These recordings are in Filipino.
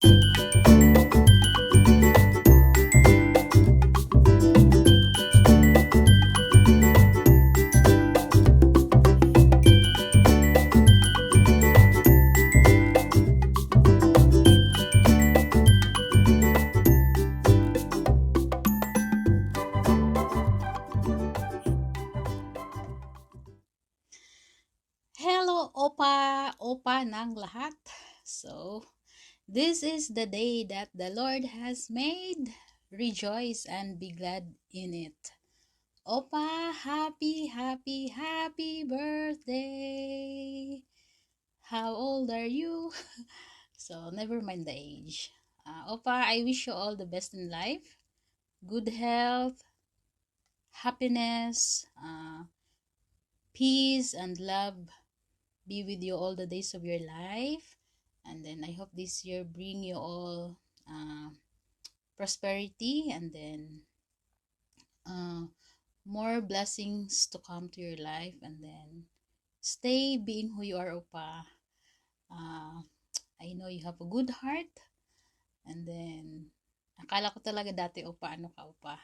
Hello, Opa! Opa ng lahat. So, this is the day that the Lord has made. Rejoice and be glad in it. Opa, happy birthday! How old are you? So, never mind the age. Opa, I wish you all the best in life. Good health, happiness, peace, and love be with you all the days of your life. And then I hope this year bring you all prosperity, and then uh, more blessings to come to your life, and then stay being who you are, Opa. I know you have a good heart, and then akala ko talaga dati, Opa, ano ka, Opa?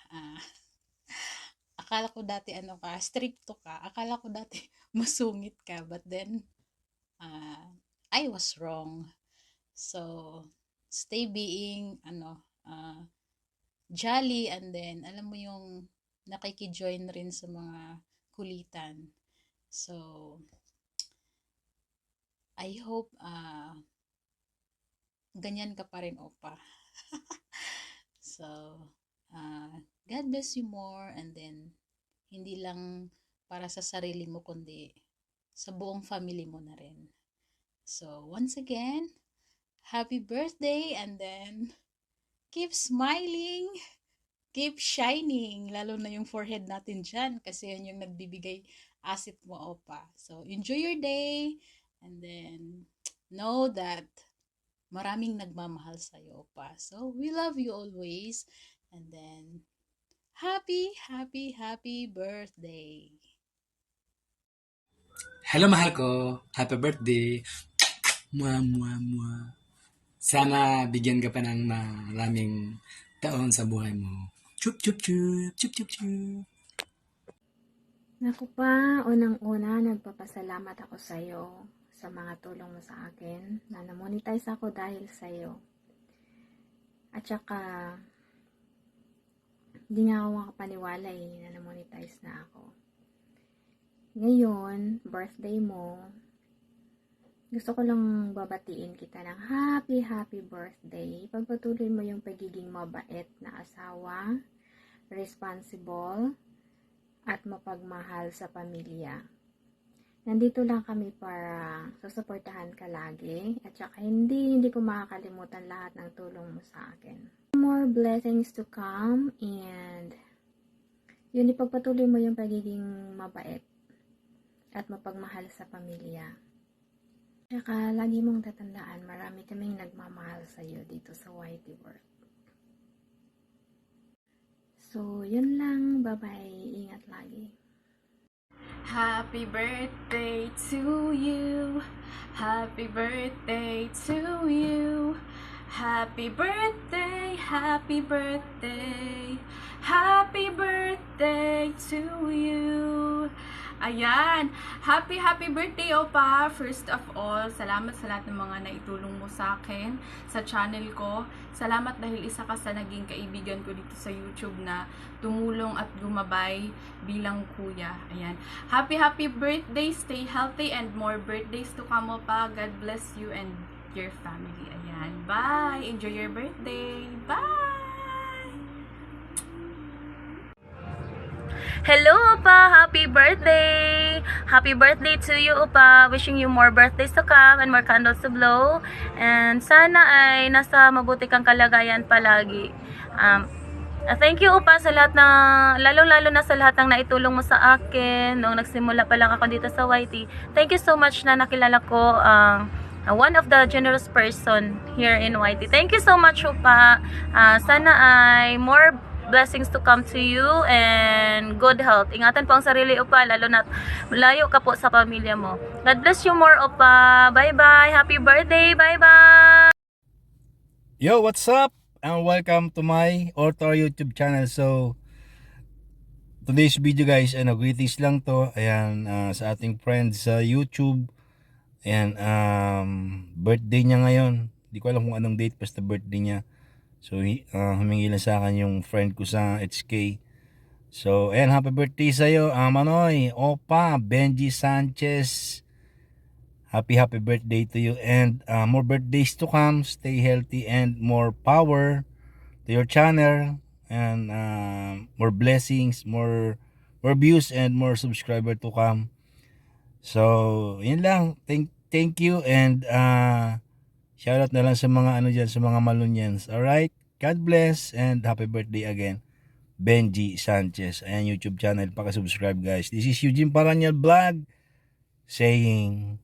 Akala ko dati ano ka, stricto ka. Akala ko dati masungit ka, but then I was wrong. So, stay being jolly, and then alam mo yung nakiki-join rin sa mga kulitan. So, I hope ganyan ka pa rin, Opa. So, God bless you more, and then hindi lang para sa sarili mo kundi sa buong family mo na rin. So, once again, happy birthday, and then keep smiling, keep shining, lalo na yung forehead natin dyan kasi yun yung nagbibigay asset mo, Opa. So, enjoy your day, and then know that maraming nagmamahal sa'yo, Opa. So, we love you always, and then happy birthday. Hello, mahal ko. Happy birthday. Mua, mua, mua. Sana bigyan ka pa ng maraming taon sa buhay mo. Chup, chup, chup. Chup, chup, chup. Naku pa, unang-una nagpapasalamat ako sa iyo sa mga tulong mo sa akin na na-monetize ako dahil sa iyo. At saka, hindi nga ako makapaniwala na na-monetize na ako. Ngayon, birthday mo, gusto ko lang babatiin kita ng happy birthday. Pagpatuloy mo yung pagiging mabait na asawa, responsible, at mapagmahal sa pamilya. Nandito lang kami para susuportahan ka lagi, at saka hindi ko makakalimutan lahat ng tulong mo sa akin. More blessings to come, and yun, ipagpatuloy mo yung pagiging mabait at mapagmahal sa pamilya. Saka lagi mong tatandaan, marami kaming nagmamahal sa iyo dito sa YT World. So, yun lang. Bye-bye. Ingat lagi. Happy birthday to you. Happy birthday to you. Happy birthday, happy birthday. Happy birthday to you. Ayan, happy birthday, Opa! First of all, salamat sa lahat ng mga naitulong mo sa akin, sa channel ko. Salamat dahil isa ka sa naging kaibigan ko dito sa YouTube na tumulong at gumabay bilang kuya. Ayan, happy birthday, stay healthy, and more birthdays to come, Opa. God bless you and your family. Ayan, bye! Enjoy your birthday! Bye! Hello, Opa! Happy birthday! Happy birthday to you, Opa! Wishing you more birthdays to come and more candles to blow. And sana ay nasa mabuti kang kalagayan palagi. Thank you, Opa, sa lahat ng, lalong-lalo na sa lahat ng naitulong mo sa akin noong nagsimula pa lang ako dito sa YT. Thank you so much na nakilala ko one of the generous person here in YT. Thank you so much, Opa. Sana ay more blessings to come to you and good health. Ingatan po ang sarili, Opa, lalo na malayo ka po sa pamilya mo. God bless you more, Opa. Bye-bye. Happy birthday. Bye-bye. Yo, what's up? And welcome to my or to our YouTube channel. So, today's video guys, greetings lang to. Ayan, sa ating friend sa YouTube. Ayan, birthday niya ngayon. Hindi ko alam kung anong date, basta birthday niya. So, humingi lang sa akin yung friend ko sa HK. So, ayan, happy birthday sa'yo, Manoy, Opa, Benji Sanchez. Happy birthday to you, and more birthdays to come. Stay healthy and more power to your channel, and more blessings, more views and more subscriber to come. So yun lang, thank you, and shoutout na lang sa mga ano dyan, sa mga Malunians. Alright, God bless and happy birthday again, Benji Sanchez. Ayan, YouTube channel, subscribe guys. This is Eugene Paranyal Vlog saying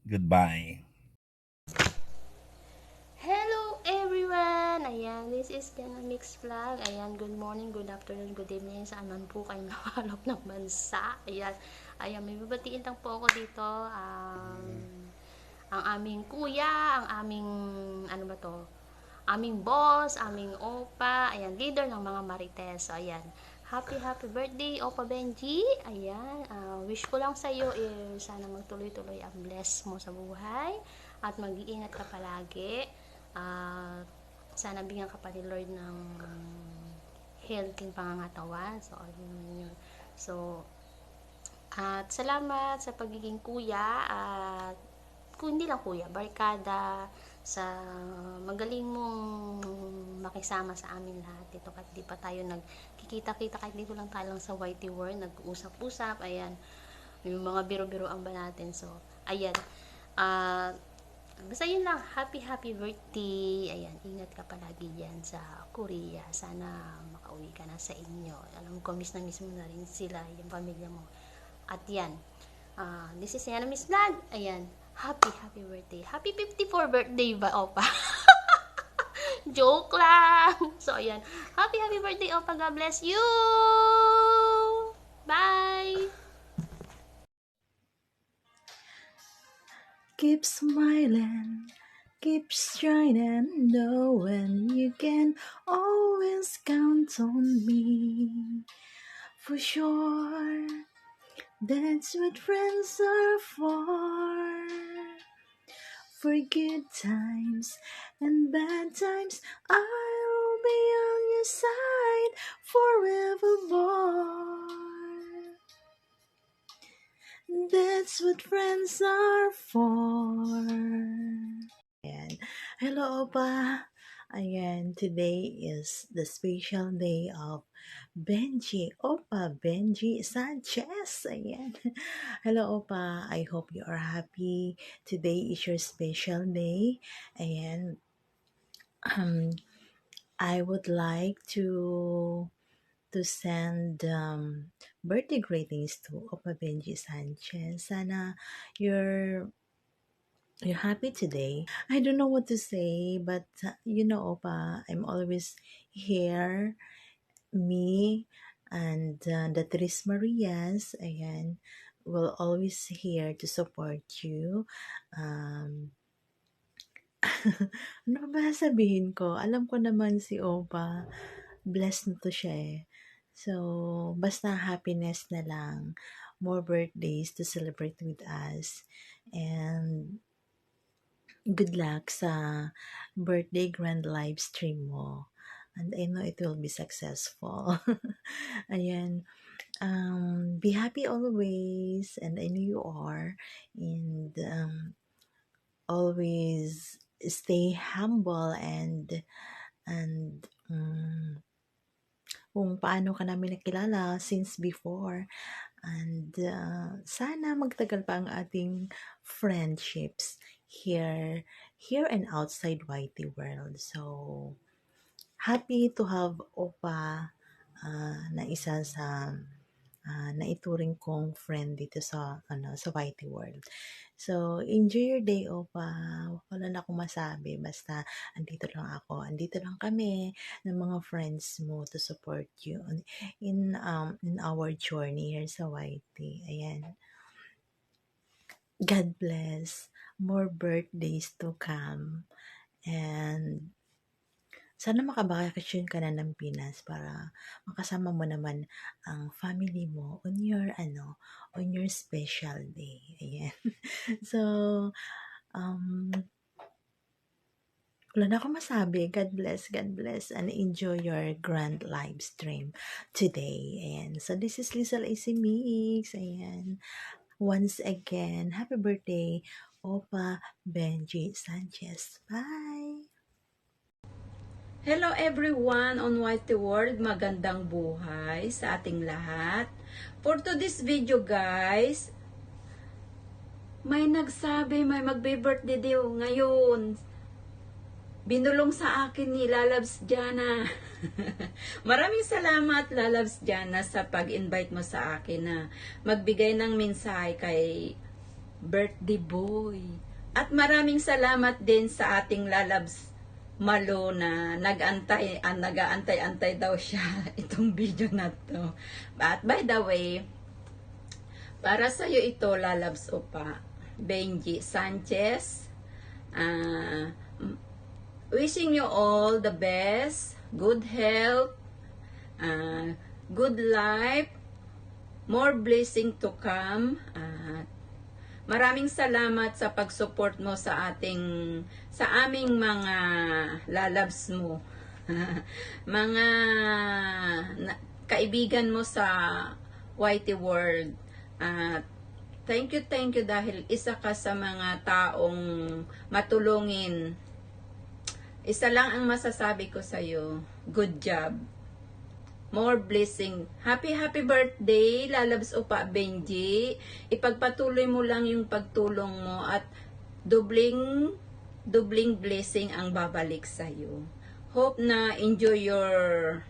goodbye. Hello everyone! Ayan, this is Jana Mix Vlog. Ayan, good morning, good afternoon, good evening. Saan man po kayo nakalap ng bansa. Ayan, may babatiin lang po ako dito. Ang aming kuya, ang aming, ano ba to? Aming boss, aming opa, ayan, leader ng mga Marites. So, ayan, happy birthday, Opa Benji. Ayan, wish ko lang sa iyo, sana magtuloy-tuloy ang bless mo sa buhay at mag-iingat ka palagi. Sana bigyan ka pa ni Lord ng healthy pangangatawan. So, ayun yun. So, at salamat sa pagiging kuya at kung hindi lang kuya, barkada, sa magaling mong makisama sa amin lahat dito kahit di pa tayo nagkikita-kita, kahit dito lang tayo lang sa YT World, nag-usap-usap, ayan, yung mga biro-biroan ba natin. So, ayan, basta yun lang, happy birthday, ayan, ingat ka palagi dyan sa Korea, sana makauwi ka na sa inyo, alam ko miss mo na rin sila, yung pamilya mo, at yan, this is Yana Miss Vlog, ayan, happy birthday, happy 54 birthday ba, Opa? Joke lang. So, ayan. Happy birthday, Opa. God bless you. Bye. Keep smiling, keep shining, knowing you can always count on me. For sure, that's what friends are for. For good times and bad times, I'll be on your side forevermore. That's what friends are for. Ayan. Hello, Opa. Ayan, today is the special day of Benji. Opa Benji Sanchez. Ayan. Hello, Opa. I hope you are happy. Today is your special day. Ayan. I would like to send birthday greetings to Opa Benji Sanchez. Sana you're happy today. I don't know what to say, but Opa, I'm always here. Me and the Tres Marias, ayan, will always here to support you. Ano ba sabihin ko? Alam ko naman si Opa, blessed na to siya eh. So, basta happiness na lang. More birthdays to celebrate with us. And good luck sa birthday grand live stream mo. And I know it will be successful. Ayan. Be happy always. And I know you are. And always stay humble and kung paano ka namin nakilala since before. And sana magtagal pa ang ating friendships here and outside YT World. So, happy to have Opa na isa sa naituring kong friend dito sa YT World. So, enjoy your day, Opa. Wala na akong masabi. Basta, andito lang ako. Andito lang kami ng mga friends mo to support you in our journey here sa YT. Ayan. God bless. More birthdays to come. And sana makabakasyon ka na ng Pinas para makasama mo naman ang family mo on your on your special day. Ayan. So, wala na akong masabi. God bless, and enjoy your grand live stream today. Ayan. So, this is Lisa AC Mix. Ayan. Once again, happy birthday, Opa Benji Sanchez. Bye! Hello everyone on Whitey World, magandang buhay sa ating lahat. For today's video guys, may nagsabi may magbe-birthday daw ngayon. Binulong sa akin ni Lalabs Jana. Maraming salamat Lalabs Jana sa pag-invite mo sa akin na magbigay ng mensahe kay birthday boy. At maraming salamat din sa ating Lalabs Malo na nag-aantay daw siya itong video na to. But by the way, para sa iyo ito Lalabs Opa Benji Sanchez. Wishing you all the best, good health, good life, more blessing to come. Maraming salamat sa pag-support mo sa aming mga lalabs mo. Mga kaibigan mo sa Whitey World. Thank you dahil isa ka sa mga taong matulungin. Isa lang ang masasabi ko sa iyo. Good job. More blessing. Happy birthday, Lalabs Opa Benji. Ipagpatuloy mo lang yung pagtulong mo at dubling blessing ang babalik sa iyo. Hope na enjoy your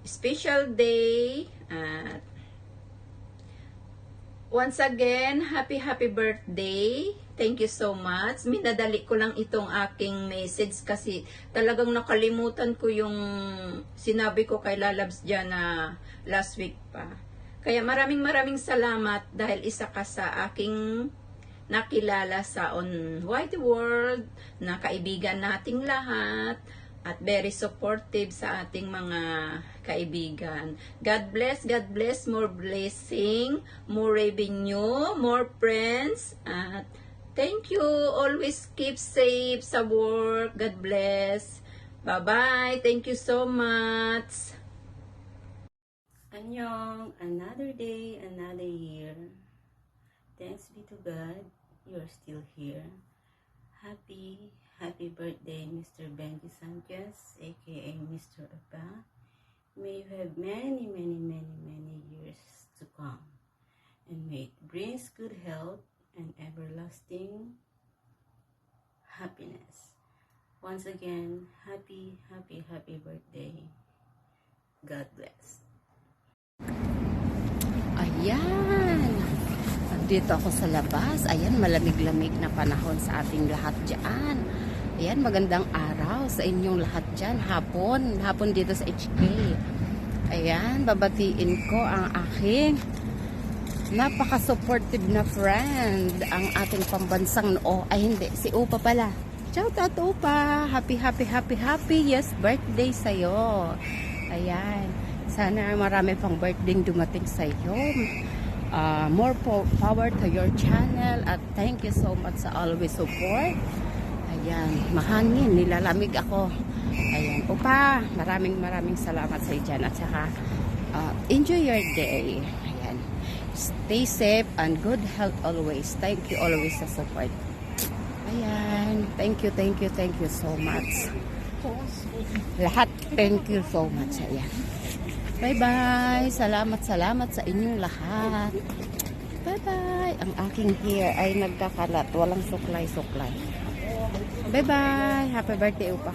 special day. At once again, happy birthday. Thank you so much. Minadali ko lang itong aking message kasi talagang nakalimutan ko yung sinabi ko kay Lalabs dyan na last week pa. Kaya maraming salamat dahil isa ka sa aking nakilala sa on Whitey World, na kaibigan nating lahat at very supportive sa ating mga kaibigan. God bless, more blessing, more revenue, more friends, at thank you. Always keep safe sa work. God bless. Bye-bye. Thank you so much. Annyeong, another day, another year. Thanks be to God, you're still here. Happy birthday, Mr. Benji Sanchez, aka Mr. Opa. May you have many years to come. And may it brings good health and everlasting happiness. Once again, happy birthday. God bless. Ayan. Dito ako sa labas. Ayan, malamig-lamig na panahon sa ating lahat dyan. Ayan, magandang araw sa inyong lahat dyan. Hapon dito sa HK. Ayan, babatiin ko ang aking napaka-supportive na friend, ang ating pambansang si Upa pala. Shout out Upa. Happy yes birthday sa'yo. Ayan. Sana marami pang birthday dumating sa'yo. More power to your channel at thank you so much sa always support. Ayan, mahangin, nilalamig ako. Ayan, Upa, maraming salamat sa dyan at saka enjoy your day. Ayan, stay safe and good health always. Thank you always sa support. Ayan, thank you so much. Lahat, thank you so much. Ayan. Bye-bye. Salamat sa inyong lahat. Bye-bye. Ang aking hair ay nagkakalat. Walang suklay. Bye-bye. Happy birthday, Upa.